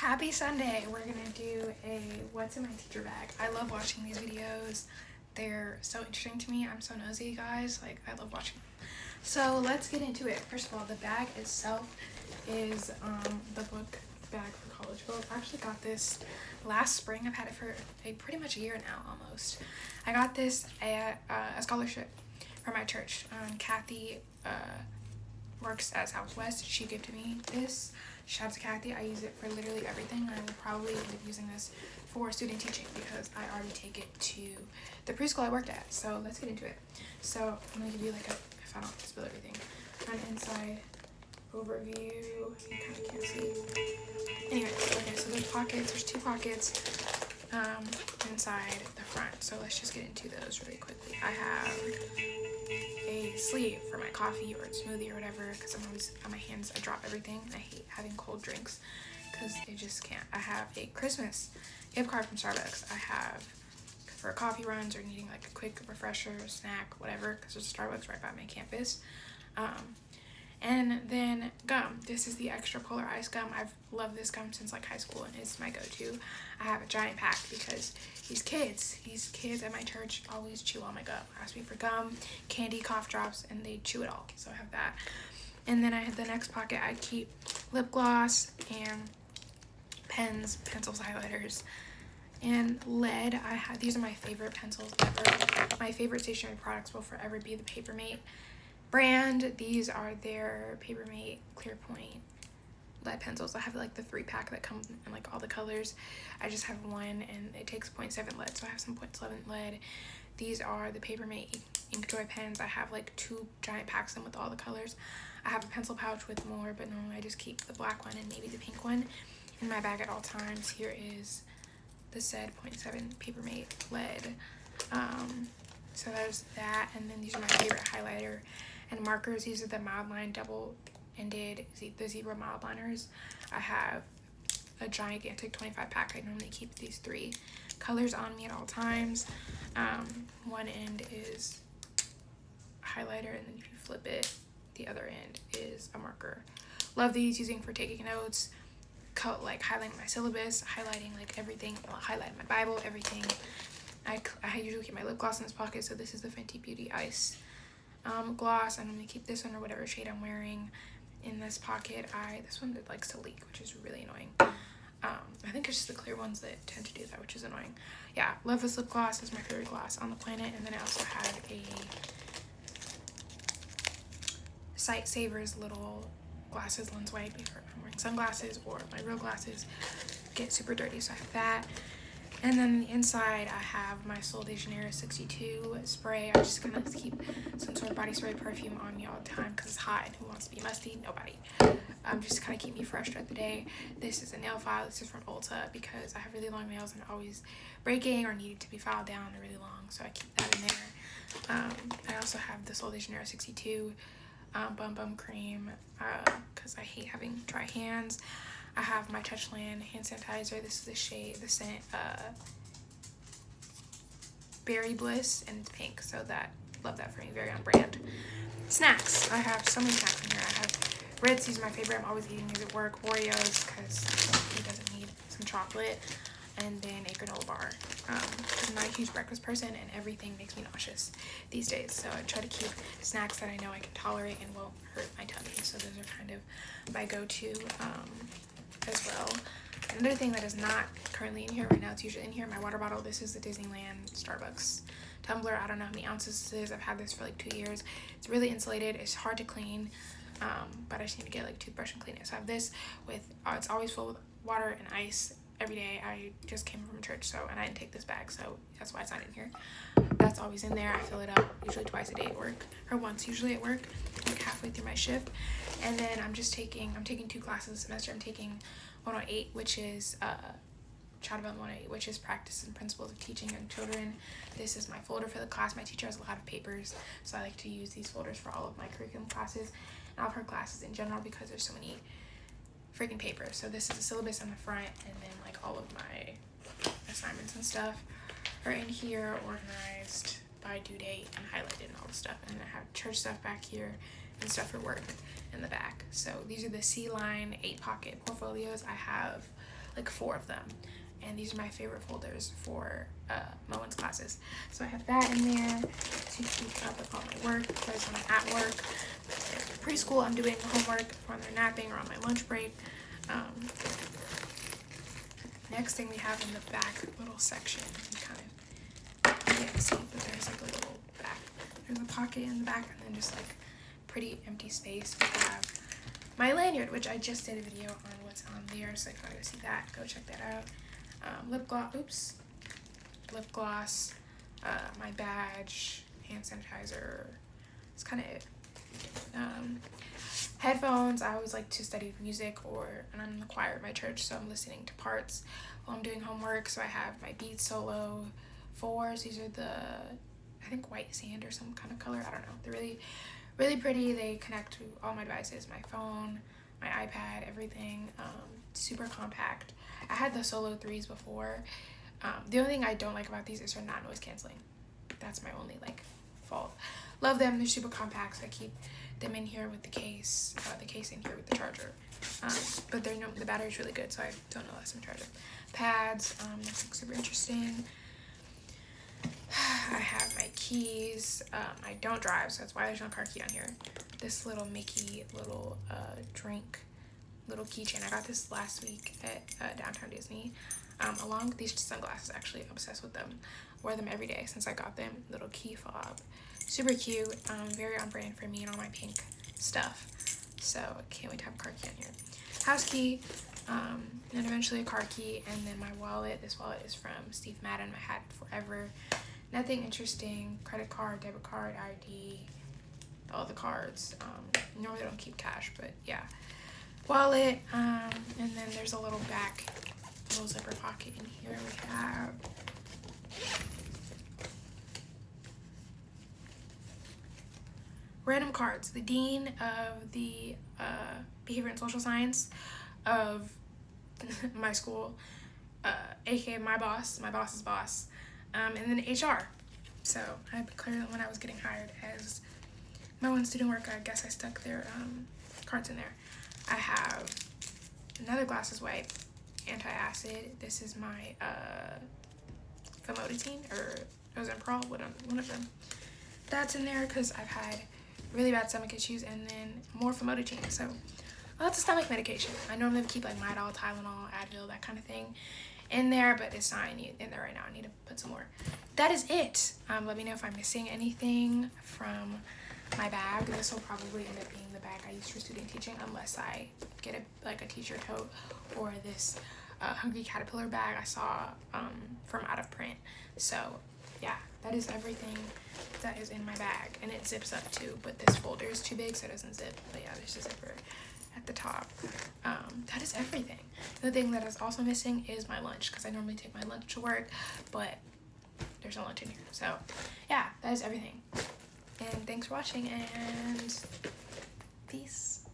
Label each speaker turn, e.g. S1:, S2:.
S1: Happy Sunday! We're gonna do a what's in my teacher bag. I love watching these videos. They're so interesting to me. I'm so nosy, guys. Like, I love watching them. So let's get into it. First of all, the bag itself is the book bag for college book. I actually got this last spring. I've had it for pretty much a year now, almost. I got this at a scholarship from my church. Kathy works at Southwest. She gifted me this. Shout out to Kathy. I use it for literally everything. I will probably end up using this for student teaching because I already take it to the preschool I worked at. So let's get into it. So I'm gonna give you like if I don't spill everything, an inside overview. You kind of can't see. Anyway, okay, so there's two pockets inside the front. So let's just get into those really quickly. I have a sleeve for my coffee or smoothie or whatever because I'm always on my hands. I drop everything. I hate having cold drinks because it just can't. I have a Christmas gift card from Starbucks. I have for coffee runs or needing like a quick refresher, snack, whatever, because there's a Starbucks right by my campus. And then gum. This is the extra polar ice gum. I've loved this gum since like high school and it's my go-to. I have a giant pack because these kids at my church always chew all my gum. Ask me for gum, candy, cough drops, and they chew it all. So I have that. And then I have the next pocket. I keep lip gloss and pens, pencils, highlighters, and lead. These are my favorite pencils ever. My favorite stationery products will forever be the Papermate brand. These are their Papermate Clear Point lead pencils. I have like the 3-pack that comes in like all the colors. I just have one and it takes 0.7 lead, so I have some 0.7 lead. These are the Papermate Inkjoy pens. I have like 2 giant packs of them with all the colors. I have a pencil pouch with more, but normally I just keep the black one and maybe the pink one in my bag at all times. Here is the said 0.7 Papermate lead. So there's that, and then these are my favorite highlighter and markers. These are the Mildline double-ended, the zebra mild liners. I have a gigantic 25-pack. I normally keep these 3 colors on me at all times. One end is a highlighter, and then if you flip it, the other end is a marker. Love these, using for taking notes, like highlighting my syllabus, highlighting like everything, highlighting my Bible, everything. I usually keep my lip gloss in this pocket, so this is the Fenty Beauty Ice gloss. I'm going to keep this one or whatever shade I'm wearing in this pocket. This one that likes to leak, which is really annoying. I think it's just the clear ones that tend to do that, which is annoying. Yeah, love this lip gloss. It's my favorite gloss on the planet. And then I also have a Sight Savers little glasses lens wipe if I'm wearing sunglasses or my real glasses get super dirty, so I have that. And then the inside, I have my Sol de Janeiro 62 spray. I just kind of keep some sort of body spray perfume on me all the time because it's hot and who wants to be musty? Nobody. Just to kind of keep me fresh throughout the day. This is a nail file. This is from Ulta because I have really long nails and always breaking or needing to be filed down really long, so I keep that in there. I also have the Sol de Janeiro 62 Bum Cream because I hate having dry hands. I have my Touchland hand sanitizer. This is the scent Berry Bliss, and it's pink, so love that for me, very on brand. Snacks. I have so many snacks in here. I have Ritz. These are my favorite. I'm always eating these at work. Oreos because he doesn't need some chocolate, and then a granola bar. I'm not a huge breakfast person, and everything makes me nauseous these days, so I try to keep snacks that I know I can tolerate and won't hurt my tummy. So those are kind of my go-to as well. Another thing that is not currently in here right now, it's usually in here, my water bottle. This is the Disneyland Starbucks tumbler. I don't know how many ounces this is. I've had this for like 2 years. It's really insulated. It's hard to clean, but I just need to get like toothbrush and clean it. So I have this with, it's always full with water and ice every day. I just came from church, and I didn't take this bag, so that's why it's not in here. That's always in there. I fill it up usually twice a day at work, or once usually at work, like halfway through my shift. And then I'm taking 2 classes a semester. I'm taking 108, which is Child Development 108, which is Practice and Principles of Teaching Young Children. This is my folder for the class. My teacher has a lot of papers, so I like to use these folders for all of my curriculum classes and all of her classes in general because there's so many freaking papers. So this is the syllabus on the front, and then like all of my assignments and stuff are in here, organized by due date and highlighted and all the stuff. And then I have church stuff back here and stuff for work in the back. So these are the C-Line 8-pocket portfolios. I have like 4 of them. And these are my favorite folders for Moen's classes. So I have that in there to keep up with all my work because when I'm at work, preschool, I'm doing homework when they're napping or on my lunch break. Next thing we have in the back little section, you kind of can't see, but there's like a little back. There's a pocket in the back and then just like pretty empty space. We have my lanyard, which I just did a video on what's on there, so if you want to go see that, go check that out. Lip gloss, my badge, hand sanitizer. It's kind of it. Headphones. I always like to study music, and I'm in the choir at my church, so I'm listening to parts while I'm doing homework. So I have my Beats Solo 4s. These are the, I think, white sand or some kind of color. I don't know. They're really, really pretty. They connect to all my devices, my phone, my iPad, everything. Super compact. I had the Solo 3s before. The only thing I don't like about these is they're not noise canceling. That's my only fault. Love them. They're super compact, so I keep them in here with the case in here with the charger. But the battery's really good, so I don't know less than charger. Pads. Nothing super interesting. I have my keys. I don't drive, so that's why there's no car key on here. This little Mickey drink little keychain. I got this last week at Downtown Disney. Along with these sunglasses, actually obsessed with them. Wear them every day since I got them. Little key fob. Super cute. Very on brand for me and all my pink stuff. So can't wait to have a car key on here. House key. And eventually a car key. And then my wallet. This wallet is from Steve Madden. I had it forever. Nothing interesting. Credit card, debit card, ID. All the cards. Normally I don't keep cash, but yeah. Wallet. And then there's a little little zipper pocket in here. We have random cards. The dean of the behavior and social science of my school, aka my boss's boss, and then HR. So I clearly, when I was getting hired as my one student worker, I guess I stuck their cards in there. I have another glasses wipe, anti-acid. This is my famotidine or Ozempiral, one of them. That's in there because I've had really bad stomach issues, and then more famotidine. So lots of stomach medication. I normally keep Midol, Tylenol, Advil, that kind of thing in there, but it's not in there right now. I need to put some more. That is it. Let me know if I'm missing anything from my bag. This will probably end up being the bag I use for student teaching unless I get a teacher tote or this Hungry Caterpillar bag I saw from out of print. So yeah, that is everything that is in my bag, and it zips up too, but this folder is too big so it doesn't zip. But yeah, there's a zipper at the top. That is everything. The thing that is also missing is my lunch, because I normally take my lunch to work, but there's no lunch in here. So yeah, that is everything. And thanks for watching, and peace.